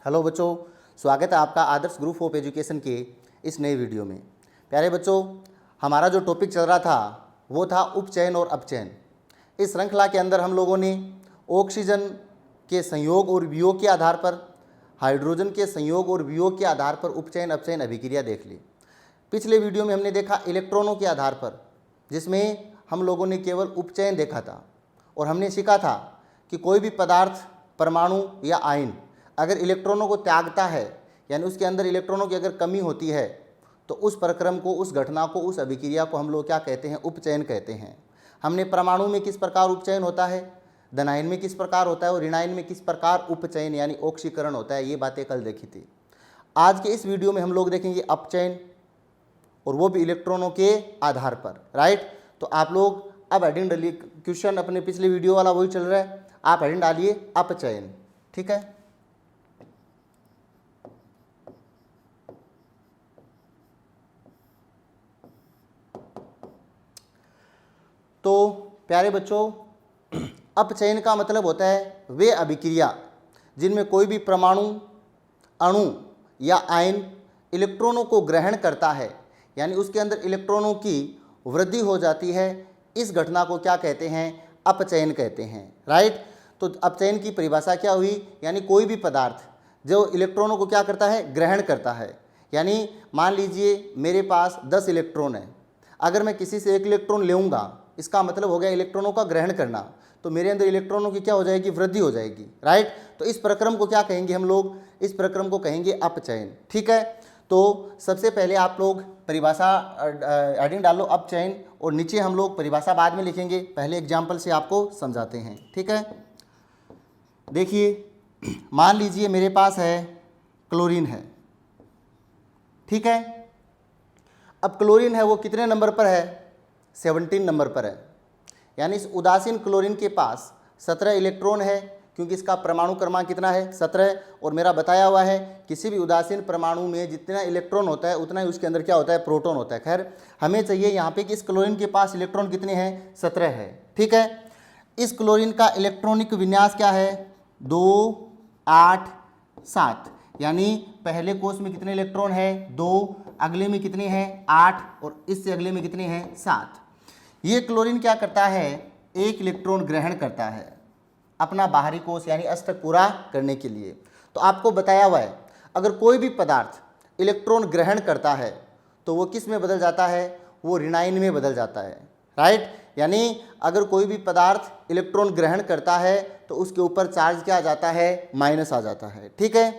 Hello बच्चों, स्वागत है आपका आदर्श ग्रुप ऑफ एजुकेशन के इस नए वीडियो में। प्यारे बच्चों, हमारा जो टॉपिक चल रहा था वो था उपचयन और अपचयन। इस श्रृंखला के अंदर हम लोगों ने ऑक्सीजन के संयोग और वियोग के आधार पर, हाइड्रोजन के संयोग और वियोग के आधार पर उपचयन अपचयन अभिक्रिया देख ली। पिछले वीडियो में हमने देखा इलेक्ट्रॉनों के आधार पर, जिसमें हम लोगों ने केवल उपचयन देखा था और हमने सीखा था कि कोई भी पदार्थ, परमाणु या आयन अगर इलेक्ट्रॉनों को त्यागता है, यानी उसके अंदर इलेक्ट्रॉनों की अगर कमी होती है, तो उस प्रक्रम को, उस घटना को, उस अभिक्रिया को हम लोग क्या कहते हैं? उपचयन कहते हैं। हमने परमाणु में किस प्रकार उपचयन होता है, धनायन में किस प्रकार होता है और ऋणायन में किस प्रकार उपचयन यानी ऑक्सीकरण होता है, ये बातें कल देखी थी। आज के इस वीडियो में हम लोग देखेंगे अपचयन, और वो भी इलेक्ट्रॉनों के आधार पर। राइट, तो आप लोग अब हेडिंग डालिए। क्वेश्चन अपने पिछले वीडियो वाला वही चल रहा है, आप हेडिंग डालिए अपचयन। ठीक है, तो प्यारे बच्चों, अपचयन का मतलब होता है वे अभिक्रिया जिनमें कोई भी परमाणु, अणु या आयन इलेक्ट्रॉनों को ग्रहण करता है, यानी उसके अंदर इलेक्ट्रॉनों की वृद्धि हो जाती है। इस घटना को क्या कहते हैं? अपचयन कहते हैं। राइट, तो अपचयन की परिभाषा क्या हुई? यानी कोई भी पदार्थ जो इलेक्ट्रॉनों को क्या करता है? ग्रहण करता है। यानी मान लीजिए मेरे पास 10 इलेक्ट्रॉन है, अगर मैं किसी से 1 इलेक्ट्रॉन लेऊंगा, इसका मतलब हो गया इलेक्ट्रॉनों का ग्रहण करना, तो मेरे अंदर इलेक्ट्रॉनों की क्या हो जाएगी? वृद्धि हो जाएगी। राइट, तो इस प्रक्रम को क्या कहेंगे हम लोग? इस प्रक्रम को कहेंगे अपचयन। ठीक है, तो सबसे पहले आप लोग परिभाषा हेडिंग डालो अपचयन, और नीचे हम लोग परिभाषा बाद में लिखेंगे, पहले एग्जाम्पल से आपको समझाते हैं। ठीक है, देखिए मान लीजिए मेरे पास है क्लोरीन है। ठीक है, अब क्लोरीन है वो कितने नंबर पर है? 17 नंबर पर है। यानी इस उदासीन क्लोरीन के पास 17 इलेक्ट्रॉन है, क्योंकि इसका परमाणु क्रमांक कितना है? 17। और मेरा बताया हुआ है किसी भी उदासीन परमाणु में जितना इलेक्ट्रॉन होता है उतना ही उसके अंदर क्या होता है? प्रोटॉन होता है। खैर, हमें चाहिए यहाँ पे कि इस क्लोरीन के पास इलेक्ट्रॉन कितने हैं? 17 है। ठीक है, इस क्लोरीन का इलेक्ट्रॉनिक विन्यास क्या है? 2, 8, 7। यानी पहले कोष में कितने इलेक्ट्रॉन है? 2, अगले में कितने हैं? 8, और इससे अगले में कितने हैं? 7। ये क्लोरीन क्या करता है? 1 इलेक्ट्रॉन ग्रहण करता है अपना बाहरी कोष यानी अष्टक पूरा करने के लिए। तो आपको बताया हुआ है अगर कोई भी पदार्थ इलेक्ट्रॉन ग्रहण करता है तो वो किस में बदल जाता है? वो ऋणायन में बदल जाता है। राइट, यानी अगर कोई भी पदार्थ इलेक्ट्रॉन ग्रहण करता है तो उसके ऊपर चार्ज क्या आ जाता है? माइनस आ जाता है। ठीक है,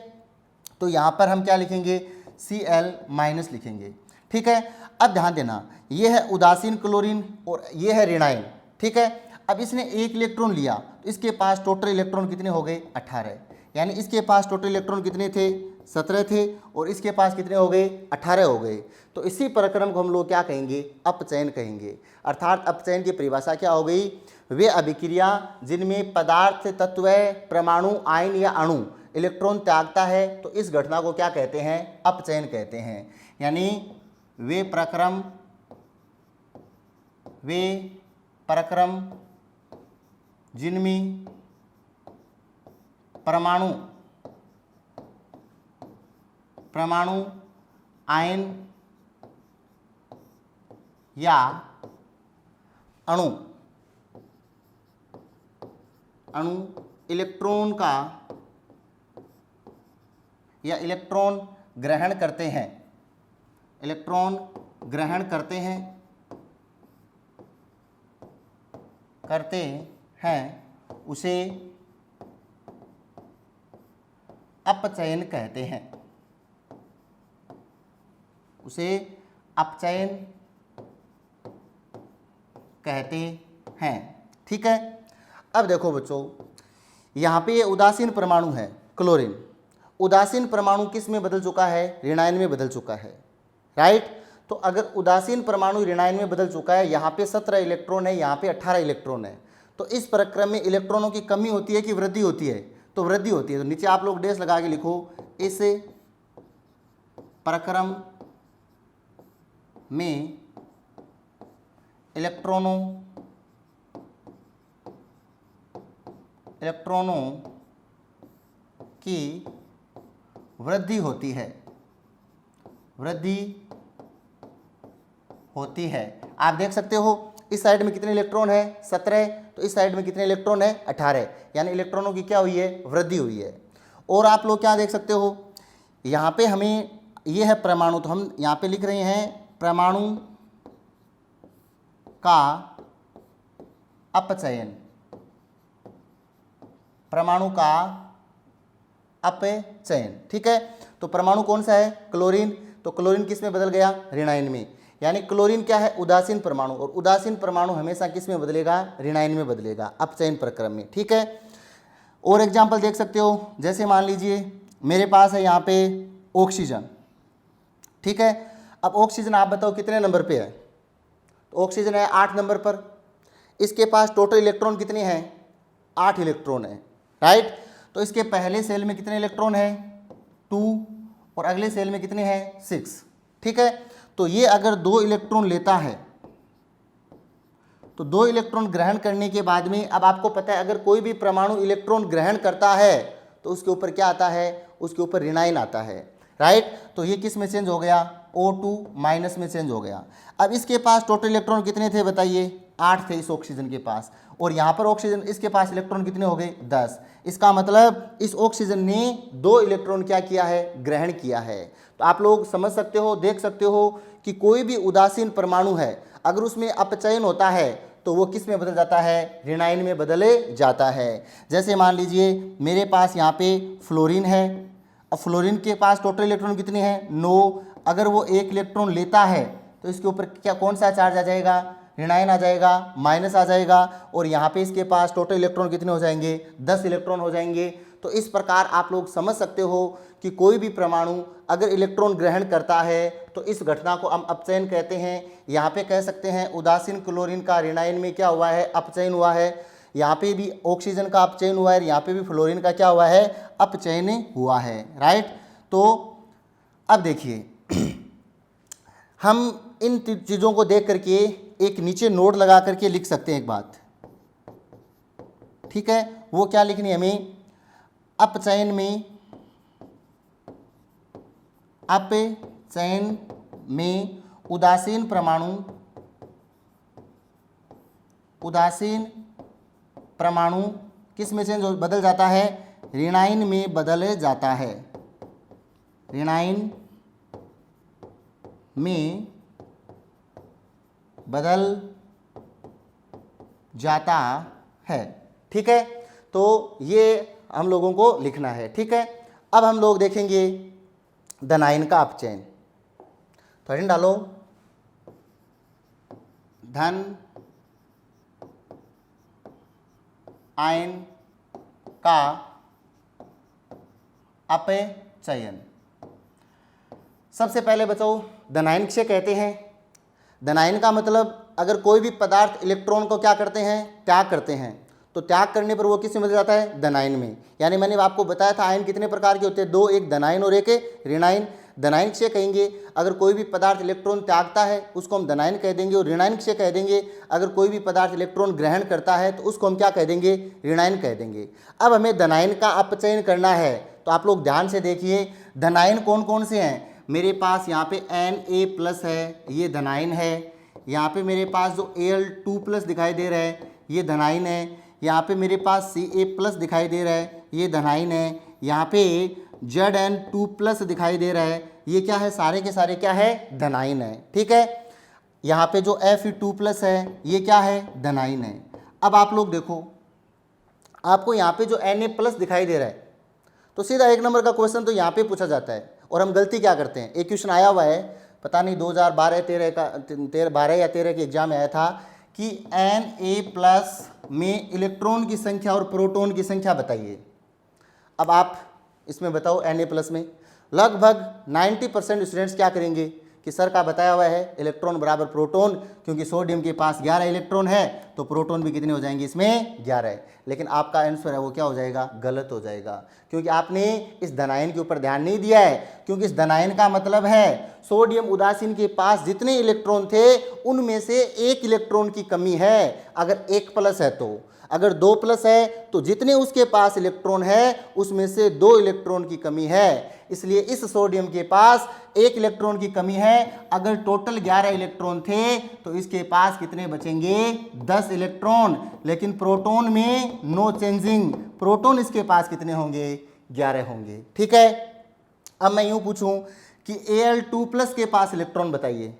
तो यहाँ पर हम क्या लिखेंगे? Cl- लिखेंगे। ठीक है, अब ध्यान देना, ये है उदासीन क्लोरीन और ये है ऋणायन। ठीक है, अब इसने 1 इलेक्ट्रॉन लिया तो इसके पास टोटल इलेक्ट्रॉन कितने हो गए? 18। यानी इसके पास टोटल इलेक्ट्रॉन कितने थे? 17 थे, और इसके पास कितने हो गए? 18 हो गए। तो इसी प्रक्रम को हम लोग क्या कहेंगे? अपचयन कहेंगे। अर्थात अपचयन की परिभाषा क्या हो गई? वे अभिक्रिया जिनमें पदार्थ, तत्व, परमाणु, आयन या अणु इलेक्ट्रॉन त्यागता है, तो इस घटना को क्या कहते हैं? अपचयन कहते हैं। यानी वे प्रक्रम जिनमें परमाणु, आयन या अणु इलेक्ट्रॉन का या इलेक्ट्रॉन ग्रहण करते हैं, उसे अपचयन कहते हैं। ठीक है, अब देखो बच्चों, यहाँ पे ये उदासीन परमाणु है क्लोरीन। उदासीन परमाणु किस में बदल चुका है? ऋणायन में बदल चुका है। राइट, तो अगर उदासीन परमाणु ऋणायन में बदल चुका है, यहाँ पे 17 इलेक्ट्रॉन है, यहाँ पे 18 इलेक्ट्रॉन है, तो इस प्रक्रम में इलेक्ट्रॉनों की कमी होती है कि वृद्धि होती है? तो वृद्धि होती है। तो नीचे आप लोग डैश लगा के लिखो, इस प्रक्रम में इलेक्ट्रॉनों की वृद्धि होती है, वृद्धि होती है। आप देख सकते हो इस साइड में कितने इलेक्ट्रॉन है 17, तो इस साइड में कितने इलेक्ट्रॉन है 18, यानी इलेक्ट्रॉनों की क्या हुई है वृद्धि हुई है। और आप लोग क्या देख सकते हो यहाँ पे हमें ये है परमाणु, तो हम यहाँ पे लिख रहे हैं परमाणु का अपचयन, परमाणु का अपचयन। ठीक है, तो परमाणु कौन सा है क्लोरीन, तो क्लोरीन किस में बदल गया ऋणायन में, यानी क्लोरीन क्या है उदासीन परमाणु, और उदासीन परमाणु हमेशा किस में बदलेगा ऋणायन में बदलेगा अपचयन प्रक्रम में। ठीक है, और एग्जाम्पल देख सकते हो, जैसे मान लीजिए मेरे पास है यहाँ पे ऑक्सीजन। ठीक है, अब ऑक्सीजन आप बताओ कितने नंबर पे है, तो ऑक्सीजन है 8 नंबर पर। इसके पास टोटल इलेक्ट्रॉन कितने हैं 8 इलेक्ट्रॉन है, राइट। तो इसके पहले सेल में कितने इलेक्ट्रॉन है 2, और अगले सेल में कितने हैं 6। ठीक है, तो ये अगर 2 इलेक्ट्रॉन लेता है, तो 2 इलेक्ट्रॉन ग्रहण करने के बाद में, अब आपको पता है अगर कोई भी परमाणु इलेक्ट्रॉन ग्रहण करता है तो उसके ऊपर क्या आता है, उसके ऊपर ऋणायन आता है, राइट। तो ये किस में चेंज हो गया O2 माइनस में चेंज हो गया। अब इसके पास टोटल इलेक्ट्रॉन कितने थे बताइए 8 थे इस ऑक्सीजन के पास, और यहाँ पर ऑक्सीजन इसके पास इलेक्ट्रॉन कितने हो गए 10। इसका मतलब इस ऑक्सीजन ने 2 इलेक्ट्रॉन क्या किया है ग्रहण किया है। तो आप लोग समझ सकते हो, देख सकते हो कि कोई भी उदासीन परमाणु है अगर उसमें अपचयन होता है तो वो किस में बदल जाता है ऋणायन में बदले जाता है। जैसे मान लीजिए मेरे पास यहाँ पे फ्लोरीन है, अब फ्लोरीन के पास टोटल इलेक्ट्रॉन कितने हैं 9, अगर वो 1 इलेक्ट्रॉन लेता है तो इसके ऊपर क्या कौन सा चार्ज आ जाएगा ऋणायन आ जाएगा, माइनस आ जाएगा, और यहाँ पे इसके पास टोटल इलेक्ट्रॉन कितने हो जाएंगे 10 इलेक्ट्रॉन हो जाएंगे। तो इस प्रकार आप लोग समझ सकते हो कि कोई भी परमाणु अगर इलेक्ट्रॉन ग्रहण करता है तो इस घटना को हम अपचयन कहते हैं। यहाँ पे कह सकते हैं उदासीन क्लोरीन का ऋणायन में क्या हुआ है अपचयन हुआ है, यहाँ पे भी ऑक्सीजन का अपचयन हुआ है, यहाँ पे भी फ्लोरीन का क्या हुआ है अपचयन हुआ है, राइट। तो अब देखिए हम इन चीज़ों को देख करके एक नीचे नोट लगा करके लिख सकते हैं एक बात, ठीक है। वो क्या लिखनी है हमें, अपचयन में उदासीन परमाणु किस में चेंज बदल जाता है ऋणायन में बदल जाता है, ऋणायन में बदल जाता है। ठीक है, तो ये हम लोगों को लिखना है, ठीक है। अब हम लोग देखेंगे धनायन का अपचयन, तो हेडिंग डालो धन आयन का अपचयन। सबसे पहले बच्चों धनायन किसे कहते हैं। धनायन का मतलब अगर कोई भी पदार्थ इलेक्ट्रॉन को क्या करते हैं त्याग करते हैं, तो त्याग करने पर वो किस में बदल जाता है धनायन में। यानी मैंने आपको बताया था आयन कितने प्रकार के होते हैं, 2, एक धनायन और एक ऋणायन। धनायन किसे कहेंगे अगर कोई भी पदार्थ इलेक्ट्रॉन त्यागता है उसको हम धनायन कह देंगे, और ऋणायन किसे कह देंगे अगर कोई भी पदार्थ इलेक्ट्रॉन ग्रहण करता है तो उसको हम क्या कह देंगे ऋणायन कह देंगे। अब हमें धनायन का अपचयन करना है, तो आप लोग ध्यान से देखिए धनायन कौन कौन से हैं। मेरे पास यहाँ पे Na+ है, ये धनायन है। यहाँ पे मेरे पास जो Al2+ दिखाई दे रहा है ये धनायन है। यहाँ पे मेरे पास Ca+ दिखाई दे रहा है ये धनायन है। यहाँ पे Zn2+ दिखाई दे रहा है, ये क्या है सारे के सारे क्या है धनायन है, ठीक है। यहाँ पे जो Fe2+ है ये क्या है धनायन है। अब आप लोग देखो आपको यहाँ पे जो Na+ दिखाई दे रहा है, तो सीधा 1 नंबर का क्वेश्चन तो यहाँ पे पूछा जाता है, और हम गलती क्या करते हैं। एक क्वेश्चन आया हुआ है, पता नहीं 2012-13 का 12 या 13 के एग्जाम में आया था कि Na+ में इलेक्ट्रॉन की संख्या और प्रोटॉन की संख्या बताइए। अब आप इसमें बताओ Na+ में लगभग 90% स्टूडेंट्स क्या करेंगे कि सर का बताया हुआ है इलेक्ट्रॉन बराबर प्रोटॉन, क्योंकि सोडियम के पास 11 इलेक्ट्रॉन है तो प्रोटॉन भी कितने हो जाएंगे इसमें 11। लेकिन आपका आंसर है वो क्या हो जाएगा, गलत हो जाएगा, क्योंकि आपने इस धनायन के ऊपर ध्यान नहीं दिया है। क्योंकि इस धनायन का मतलब है सोडियम उदासीन के पास जितने इलेक्ट्रॉन थे उनमें से एक इलेक्ट्रॉन की कमी है। अगर 1 प्लस है तो, अगर 2 प्लस है तो जितने उसके पास इलेक्ट्रॉन है उसमें से 2 इलेक्ट्रॉन की कमी है। इसलिए इस सोडियम के पास 1 इलेक्ट्रॉन की कमी है। अगर टोटल 11 इलेक्ट्रॉन थे तो इसके पास कितने बचेंगे, 10 इलेक्ट्रॉन। लेकिन प्रोटॉन में नो चेंजिंग, प्रोटॉन इसके पास कितने होंगे, 11 होंगे। ठीक है। अब मैं यूं पूछूं कि Al2 प्लस के पास इलेक्ट्रॉन बताइए,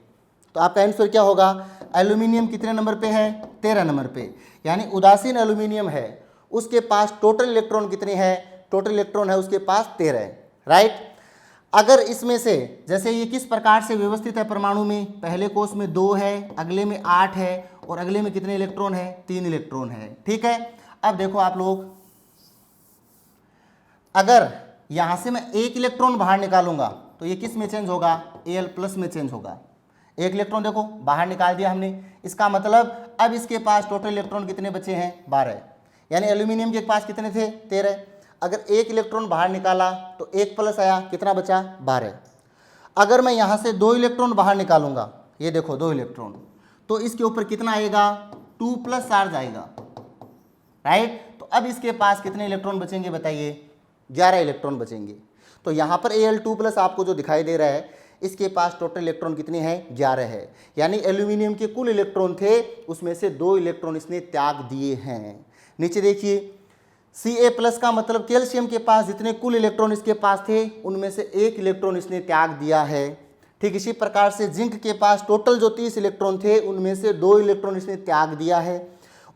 तो आपका आंसर क्या होगा। एल्यूमिनियम कितने नंबर पे है, 13 नंबर पे, यानी उदासीन एल्यूमिनियम है उसके पास टोटल इलेक्ट्रॉन कितने हैं, टोटल इलेक्ट्रॉन है उसके पास 13 है, राइट। अगर इसमें से जैसे ये किस प्रकार से व्यवस्थित है परमाणु में, पहले कोष में 2 है, अगले में 8 है और अगले में कितने इलेक्ट्रॉन है, 3 इलेक्ट्रॉन है। ठीक है। अब देखो आप लोग, अगर यहां से मैं 1 इलेक्ट्रॉन बाहर निकालूंगा तो ये किस में चेंज होगा, Al प्लस में चेंज होगा। 1 इलेक्ट्रॉन देखो बाहर निकाल दिया हमने, इसका मतलब अब इसके पास टोटल इलेक्ट्रॉन कितने बचे हैं, 12। यानी एल्यूमिनियम के पास कितने थे, 13। अगर 1 इलेक्ट्रॉन बाहर निकाला तो 1 प्लस आया, कितना बचा, 12। अगर मैं यहाँ से 2 इलेक्ट्रॉन बाहर निकालूंगा, ये देखो 2 इलेक्ट्रॉन, तो इसके ऊपर कितना आएगा, 2 प्लस चार्ज आएगा, राइट। तो अब इसके पास कितने इलेक्ट्रॉन बचेंगे बताइए, 11 इलेक्ट्रॉन बचेंगे। तो यहाँ पर Al2 प्लस आपको जो दिखाई दे रहा है इसके पास टोटल इलेक्ट्रॉन कितने हैं, 11 है। यानी एल्यूमिनियम के कुल इलेक्ट्रॉन थे उसमें से 2 इलेक्ट्रॉन इसने त्याग दिए हैं। नीचे देखिए, Ca प्लस का मतलब कैल्शियम के पास जितने कुल इलेक्ट्रॉन इसके पास थे उनमें से 1 इलेक्ट्रॉन इसने त्याग दिया है। ठीक इसी प्रकार से जिंक के पास टोटल जो 30 इलेक्ट्रॉन थे उनमें से 2 इलेक्ट्रॉन इसने त्याग दिया है।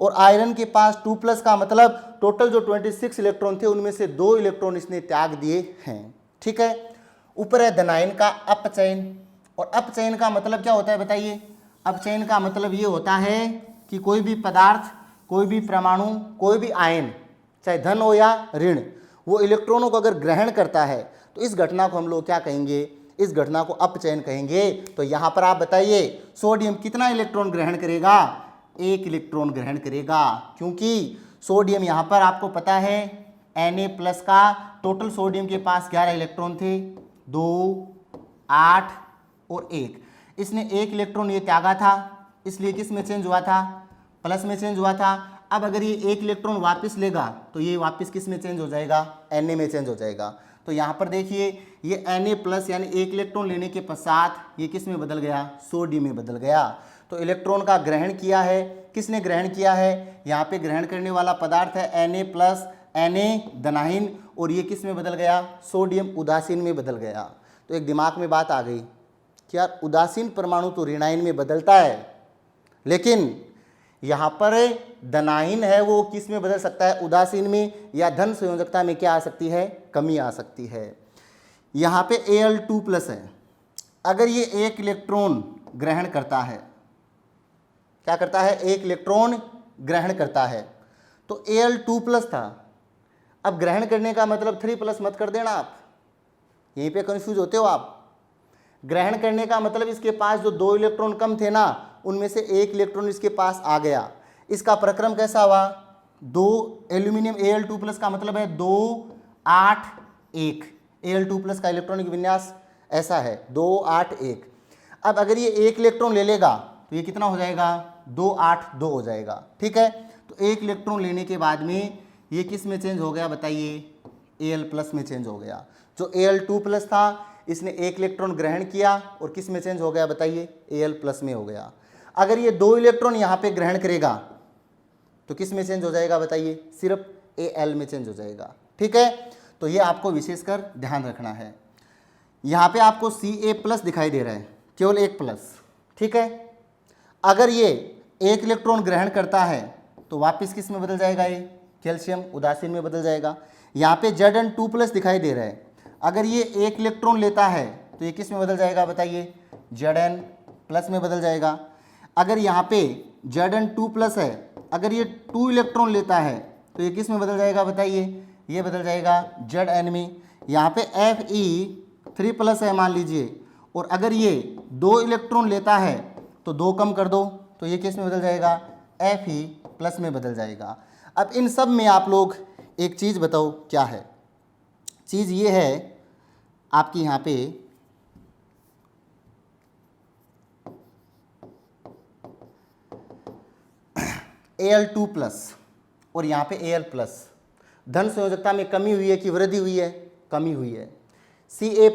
और आयरन के पास 2 प्लस का मतलब टोटल जो 26 इलेक्ट्रॉन थे उनमें से 2 इलेक्ट्रॉन इसने त्याग दिए हैं। ठीक है। ऊपर है धनायन का अपचयन, और अपचयन का मतलब क्या होता है बताइए। अपचयन का मतलब ये होता है कि कोई भी पदार्थ, कोई भी परमाणु, कोई भी आयन, चाहे धन हो या ऋण, वो इलेक्ट्रॉनों को अगर ग्रहण करता है तो इस घटना को हम लोग क्या कहेंगे, इस घटना को अपचयन कहेंगे। तो यहाँ पर आप बताइए सोडियम कितना इलेक्ट्रॉन ग्रहण करेगा, 1 इलेक्ट्रॉन ग्रहण करेगा, क्योंकि सोडियम यहाँ पर आपको पता है Na प्लस का टोटल सोडियम के पास 11 इलेक्ट्रॉन थे, 2, 8 और 1। इसने 1 इलेक्ट्रॉन ये त्यागा था, इसलिए किस में चेंज हुआ था, प्लस में चेंज हुआ था। अब अगर ये 1 इलेक्ट्रॉन वापस लेगा तो ये वापस किस में चेंज हो जाएगा, Na में चेंज हो जाएगा। तो यहाँ पर देखिए ये Na प्लस यानी 1 इलेक्ट्रॉन लेने के पश्चात ये किस में बदल गया, सोडियम में बदल गया। तो इलेक्ट्रॉन का ग्रहण किया है, किसने ग्रहण किया है, यहाँ पे ग्रहण करने वाला पदार्थ है Na प्लस, Na धनाहीन, और ये किस में बदल गया, सोडियम उदासीन में बदल गया। तो एक दिमाग में बात आ गई कि यार उदासीन परमाणु तो ऋणायन में बदलता है, लेकिन यहाँ पर धनाहीन है वो किस में बदल सकता है, उदासीन में, या धन संयोजकता में क्या आ सकती है, कमी आ सकती है। यहाँ पे Al2 प्लस है, अगर ये 1 इलेक्ट्रॉन ग्रहण करता है, क्या करता है, 1 इलेक्ट्रॉन ग्रहण करता है, तो Al2 प्लस था। अब ग्रहण करने का मतलब 3 प्लस मत कर देना, आप यहीं पे कंफ्यूज होते हो आप। ग्रहण करने का मतलब इसके पास जो 2 इलेक्ट्रॉन कम थे ना उनमें से 1 इलेक्ट्रॉन इसके पास आ गया। इसका प्रक्रम कैसा हुआ, 2 एल्यूमिनियम Al2 प्लस का मतलब है 2, 8, 1। Al2 प्लस का इलेक्ट्रॉनिक विन्यास ऐसा है 2, 8, 1। अब अगर ये 1 इलेक्ट्रॉन ले लेगा तो ये कितना हो जाएगा, 2, 8, 2 हो जाएगा। ठीक है। तो 1 इलेक्ट्रॉन लेने के बाद में ये किस में चेंज हो गया बताइए, Al प्लस में चेंज हो गया। जो Al2 प्लस था इसने 1 इलेक्ट्रॉन ग्रहण किया और किस में चेंज हो गया बताइए, Al प्लस में हो गया। अगर ये 2 इलेक्ट्रॉन यहाँ पे ग्रहण करेगा तो किस में चेंज हो जाएगा बताइए, सिर्फ Al में चेंज हो जाएगा। ठीक है। तो ये आपको विशेषकर ध्यान रखना है। यहाँ पे आपको Ca प्लस दिखाई दे रहा है, केवल 1 प्लस। ठीक है। अगर ये 1 इलेक्ट्रॉन ग्रहण करता है तो वापस किस में बदल जाएगा, ये कैल्शियम उदासीन में बदल जाएगा। यहाँ पे Zn2 प्लस दिखाई दे रहा है, अगर ये 1 इलेक्ट्रॉन लेता है तो ये किस में बदल जाएगा बताइए, Zn प्लस में बदल जाएगा। अगर यहाँ पे Zn2 प्लस है, अगर ये 2 इलेक्ट्रॉन लेता है तो ये किस में बदल जाएगा बताइए, ये बदल जाएगा Zn में। यहाँ पे Fe3 प्लस है मान लीजिए, और अगर ये 2 इलेक्ट्रॉन लेता है तो 2 कम कर दो तो ये किस में बदल जाएगा, Fe+ में बदल जाएगा। अब इन सब में आप लोग एक चीज़ बताओ क्या है। चीज़ ये है आपकी यहाँ पे Al2+ और यहाँ पे Al+, धन संयोजकता में कमी हुई है कि वृद्धि हुई है? कमी हुई है। Ca+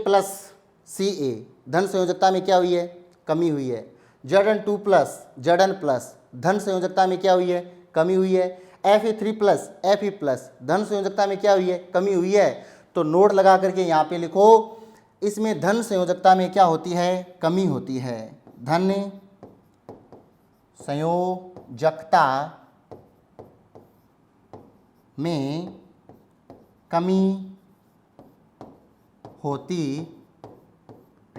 Ca धन संयोजकता में क्या हुई है? कमी हुई है। Zn2+ Zn+, धन संयोजकता में क्या हुई है? कमी हुई है। Fe3+ Fe+, धन संयोजकता में क्या हुई है? कमी हुई है। तो नोट लगा करके यहाँ पे लिखो, इसमें धन संयोजकता में क्या होती है? कमी होती है। धन संयोजकता में कमी होती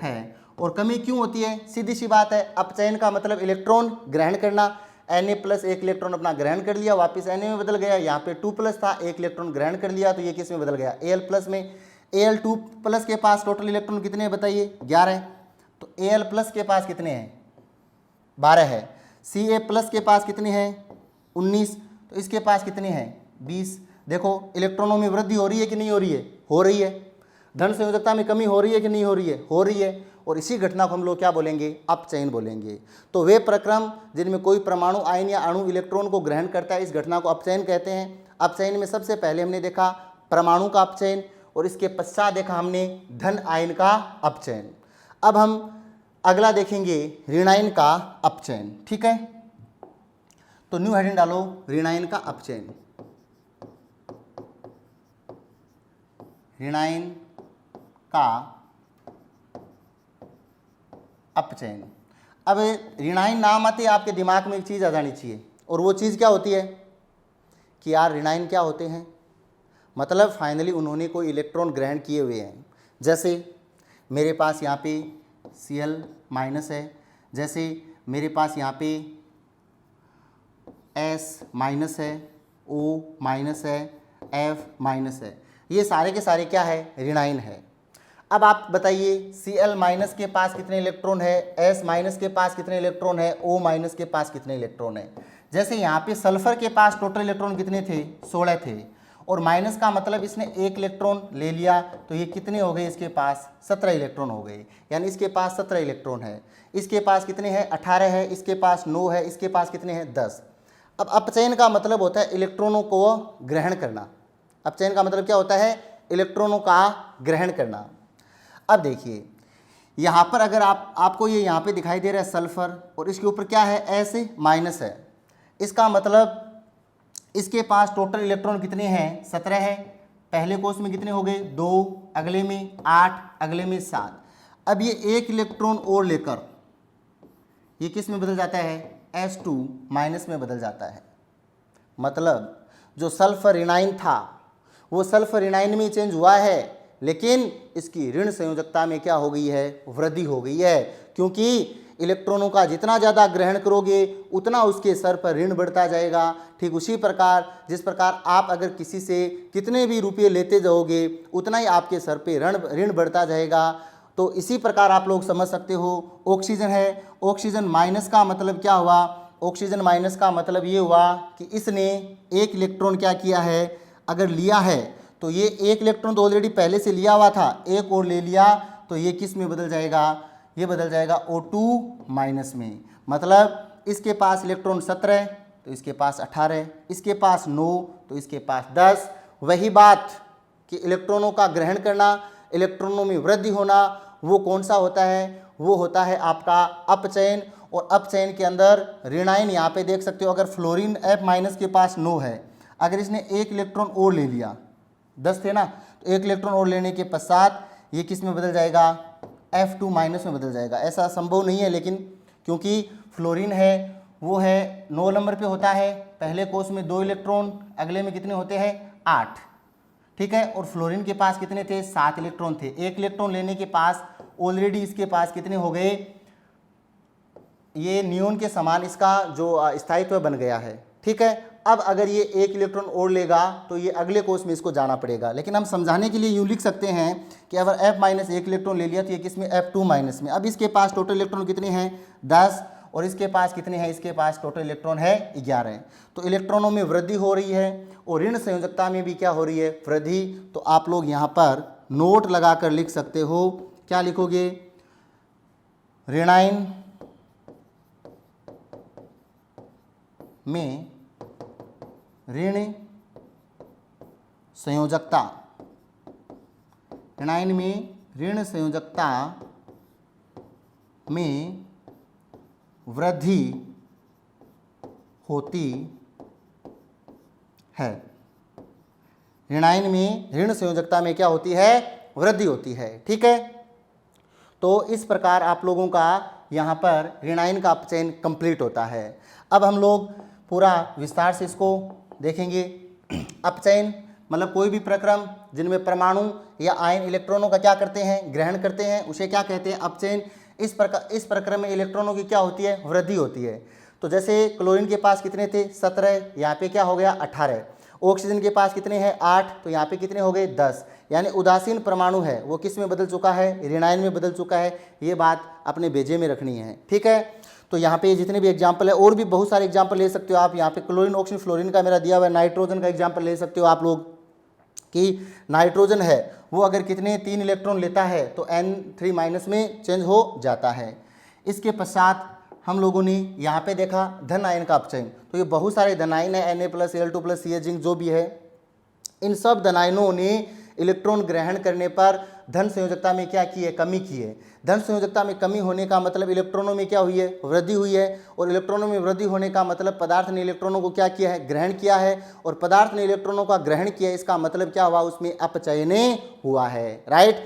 है। और कमी क्यों होती है? सीधी सी बात है, अपचयन का मतलब इलेक्ट्रॉन ग्रहण करना। Na+ एक इलेक्ट्रॉन अपना ग्रहण कर लिया, वापस Na में बदल गया। यहाँ पे 2+ था, एक इलेक्ट्रॉन ग्रहण कर लिया, तो ये किस में बदल गया? Al+ में। Al2+ के पास टोटल इलेक्ट्रॉन कितने हैं बताइए? 11। तो Al+ के पास कितने हैं? 12 है। Ca+ के पास कितने हैं? 19। तो इसके पास कितने हैं? 20। देखो इलेक्ट्रॉनों में वृद्धि हो रही है कि नहीं हो रही है? हो रही है। धन संयोजकता में कमी हो रही है कि नहीं हो रही है? हो रही है। और इसी घटना को हम लोग क्या बोलेंगे? अपचयन बोलेंगे। तो वे प्रक्रम जिनमें कोई परमाणु, आयन या अणु इलेक्ट्रॉन को ग्रहण करता है, इस घटना को अपचयन कहते हैं। अपचयन में सबसे पहले हमने देखा परमाणु का अपचयन और इसके पश्चात देखा हमने धन आयन का अपचयन। अब हम अगला देखेंगे ऋणायन का अपचयन। ठीक है, तो न्यू हेडिंग डालो, ऋणायन का अपचयन। ऋणायन का अपचयन। अब ऋणायन नाम आते आपके दिमाग में एक चीज़ आ जानी चाहिए, और वो चीज़ क्या होती है कि यार ऋणायन क्या होते हैं? मतलब फाइनली उन्होंने कोई इलेक्ट्रॉन ग्रहण किए हुए हैं। जैसे मेरे पास यहाँ पे Cl- है, जैसे मेरे पास यहाँ पे S- है, O- है, F- है। ये सारे के सारे क्या है? ऋणायन है। अब आप बताइए Cl- के पास कितने इलेक्ट्रॉन है? S- के पास कितने इलेक्ट्रॉन है? O- के पास कितने इलेक्ट्रॉन है? जैसे यहाँ पे सल्फर के पास टोटल इलेक्ट्रॉन कितने थे? 16 थे। और माइनस का मतलब इसने एक इलेक्ट्रॉन ले लिया, तो ये कितने हो गए? इसके पास 17 इलेक्ट्रॉन हो गए। यानी इसके पास 17 इलेक्ट्रॉन है। इसके पास कितने हैं? 18 है। इसके पास 9 है। इसके पास कितने हैं? 10। अब अपचयन का मतलब होता है इलेक्ट्रॉनों को ग्रहण करना। अपचयन का मतलब क्या होता है? इलेक्ट्रॉनों का ग्रहण करना। अब देखिए यहाँ पर अगर आपको ये यहाँ पे दिखाई दे रहा है सल्फर, और इसके ऊपर क्या है? S- है। इसका मतलब इसके पास टोटल इलेक्ट्रॉन कितने हैं? 17 है। पहले कोष में कितने हो गए? 2, अगले में 8, अगले में 7। अब ये एक इलेक्ट्रॉन और लेकर ये किस में बदल जाता है? S2- में बदल जाता है। मतलब जो सल्फर ऋणायन था वो सल्फर ऋणायन में चेंज हुआ है, लेकिन इसकी ऋण संयोजकता में क्या हो गई है? वृद्धि हो गई है। क्योंकि इलेक्ट्रॉनों का जितना ज़्यादा ग्रहण करोगे उतना उसके सर पर ऋण बढ़ता जाएगा। ठीक उसी प्रकार जिस प्रकार आप अगर किसी से कितने भी रुपये लेते जाओगे उतना ही आपके सर पे ऋण बढ़ता जाएगा। तो इसी प्रकार आप लोग समझ सकते हो। ऑक्सीजन है, ऑक्सीजन माइनस का मतलब क्या हुआ? ऑक्सीजन माइनस का मतलब ये हुआ कि इसने एक इलेक्ट्रॉन क्या किया है? अगर लिया है तो ये एक इलेक्ट्रॉन तो ऑलरेडी पहले से लिया हुआ था, एक और ले लिया, तो ये किस में बदल जाएगा? ये बदल जाएगा O2- में। मतलब इसके पास इलेक्ट्रॉन 17 तो इसके पास 18, इसके पास 9 तो इसके पास 10। वही बात कि इलेक्ट्रॉनों का ग्रहण करना, इलेक्ट्रॉनों में वृद्धि होना, वो कौन सा होता है? वो होता है आपका अपचयन। और अपचयन के अंदर ऋणायन यहाँ पे देख सकते हो, अगर फ्लोरीन F- के पास 9 है, अगर इसने एक इलेक्ट्रॉन और ले लिया, 10 थे ना, तो एक इलेक्ट्रॉन और लेने के पश्चात ये किस में बदल जाएगा? F2- में बदल जाएगा। ऐसा संभव नहीं है, लेकिन क्योंकि फ्लोरीन है वो है 9 नंबर पे होता है, पहले कोष में 2 इलेक्ट्रॉन, अगले में कितने होते हैं? 8। ठीक है, और फ्लोरीन के पास कितने थे? 7 इलेक्ट्रॉन थे। एक इलेक्ट्रॉन लेने के पास ऑलरेडी इसके पास कितने हो गए? ये नियोन के समान इसका जो स्थायित्व बन गया है। ठीक है, अब अगर ये एक इलेक्ट्रॉन और लेगा तो ये अगले कोष में इसको जाना पड़ेगा। लेकिन हम समझाने के लिए यूँ लिख सकते हैं कि अगर F- एक इलेक्ट्रॉन ले लिया तो ये किस में? F2- में। अब इसके पास टोटल इलेक्ट्रॉन कितने हैं? 10, और इसके पास कितने हैं, इसके पास टोटल इलेक्ट्रॉन है 11। तो इलेक्ट्रॉनों में वृद्धि हो रही है और ऋण संयोजकता में भी क्या हो रही है, वृद्धि। तो आप लोग यहाँ पर नोट लगाकर लिख सकते हो, क्या लिखोगे, ऋणायन में ऋण संयोजकता, ऋणायन में ऋण संयोजकता में वृद्धि होती है। ऋणायन में ऋण संयोजकता में क्या होती है, वृद्धि होती है। ठीक है, तो इस प्रकार आप लोगों का यहाँ पर ऋणायन का अपचयन कंप्लीट होता है। अब हम लोग पूरा विस्तार से इसको देखेंगे। अपचयन मतलब कोई भी प्रक्रम जिनमें परमाणु या आयन इलेक्ट्रॉनों का क्या करते हैं, ग्रहण करते हैं, उसे क्या कहते हैं, अपचयन। इस प्रक्रम में इलेक्ट्रॉनों की क्या होती है, वृद्धि होती है। तो जैसे क्लोरीन के पास कितने थे, 17, यहाँ पे क्या हो गया 18। ऑक्सीजन के पास कितने हैं, 8, तो यहाँ पे कितने हो गए 10। यानी उदासीन परमाणु है वो किस में बदल चुका है, ऋणायन में बदल चुका है। ये बात अपने बेजे में रखनी है। ठीक है, तो यहाँ पे जितने भी एग्जाम्पल है, और भी बहुत सारे एग्जाम्पल ले सकते हो आप। यहाँ पे क्लोरीन, ऑक्सीजन, फ्लोरीन का मेरा दिया हुआ है। नाइट्रोजन का एग्जाम्पल ले सकते हो आप लोग कि नाइट्रोजन है वो अगर कितने 3 इलेक्ट्रॉन लेता है तो N3- में चेंज हो जाता है। इसके पश्चात हम लोगों ने यहाँ पे देखा धन आयन का अपचयन। तो ये बहुत सारे धन आयन है, Na+Al2+ Ca जिंक जो भी है, इन सब धन आयनों ने इलेक्ट्रॉन ग्रहण करने पर धन संयोजकता में क्या की है, कमी की है। धन संयोजकता में कमी होने का मतलब इलेक्ट्रॉनों में क्या हुई है, वृद्धि हुई है। और इलेक्ट्रॉनों में वृद्धि होने का मतलब पदार्थ ने इलेक्ट्रॉनों को क्या किया है, ग्रहण किया है। और पदार्थ ने इलेक्ट्रॉनों का ग्रहण किया, इसका मतलब क्या हुआ, उसमें अपचयन हुआ है। राइट,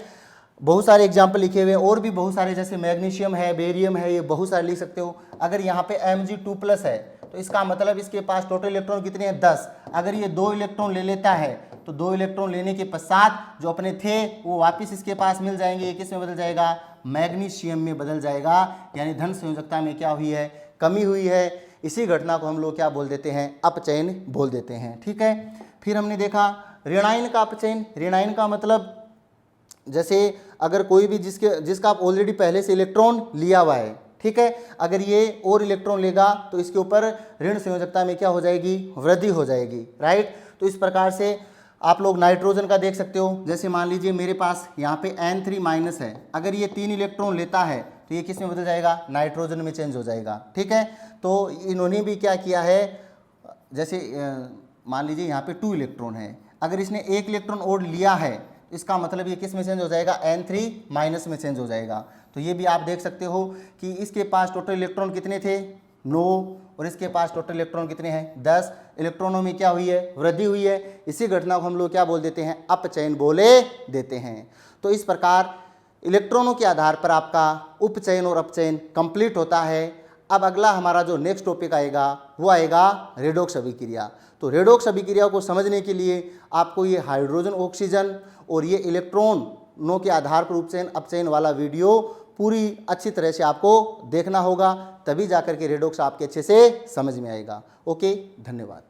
बहुत सारे एग्जाम्पल लिखे हुए हैं, और भी बहुत सारे, जैसे मैग्नीशियम है, बेरियम है, ये बहुत सारे लिख सकते हो। अगर यहाँ पे Mg2+ है तो इसका मतलब इसके पास टोटल इलेक्ट्रॉन कितने हैं, 10। अगर ये 2 इलेक्ट्रॉन ले लेता है तो 2 इलेक्ट्रॉन लेने के पश्चात जो अपने थे वो वापस इसके पास मिल जाएंगे। ये किस में बदल जाएगा, मैग्नीशियम में बदल जाएगा। यानी धन संयोजकता में क्या हुई है, कमी हुई है। इसी घटना को हम लोग क्या बोल देते हैं, अपचयन बोल देते हैं। ठीक है, फिर हमने देखा ऋणायन का अपचयन। ऋणायन का मतलब जैसे अगर कोई भी जिसका आप ऑलरेडी पहले से इलेक्ट्रॉन लिया हुआ है, ठीक है, अगर ये और इलेक्ट्रॉन लेगा तो इसके ऊपर ऋण संयोजकता में क्या हो जाएगी, वृद्धि हो जाएगी। राइट, तो इस प्रकार से आप लोग नाइट्रोजन का देख सकते हो। जैसे मान लीजिए मेरे पास यहाँ पे N3- है, अगर ये 3 इलेक्ट्रॉन लेता है तो ये किस में बदल जाएगा, नाइट्रोजन में चेंज हो जाएगा। ठीक है, तो इन्होंने भी क्या किया है, जैसे मान लीजिए यहाँ पे 2 इलेक्ट्रॉन है, अगर इसने 1 इलेक्ट्रॉन और लिया है इसका मतलब ये किस में चेंज हो जाएगा, N3- में चेंज हो जाएगा। तो ये भी आप देख सकते हो कि इसके पास टोटल इलेक्ट्रॉन कितने थे, 9, और इसके पास टोटल इलेक्ट्रॉन कितने हैं, 10। इलेक्ट्रॉनों में क्या हुई है, वृद्धि हुई है। इसी घटना को हम लोग क्या बोल देते हैं, अपचयन बोले देते हैं। तो इस प्रकार इलेक्ट्रॉनों के आधार पर आपका उपचयन और अपचयन कंप्लीट होता है। अब अगला हमारा जो नेक्स्ट टॉपिक आएगा वो आएगा रेडॉक्स अभिक्रिया। तो रेडॉक्स अभिक्रिया को समझने के लिए आपको ये हाइड्रोजन, ऑक्सीजन और ये इलेक्ट्रॉनों के आधार पर उपचयन अपचयन वाला वीडियो पूरी अच्छी तरह से आपको देखना होगा, तभी जाकर के रेडॉक्स आपके अच्छे से समझ में आएगा। ओके, धन्यवाद।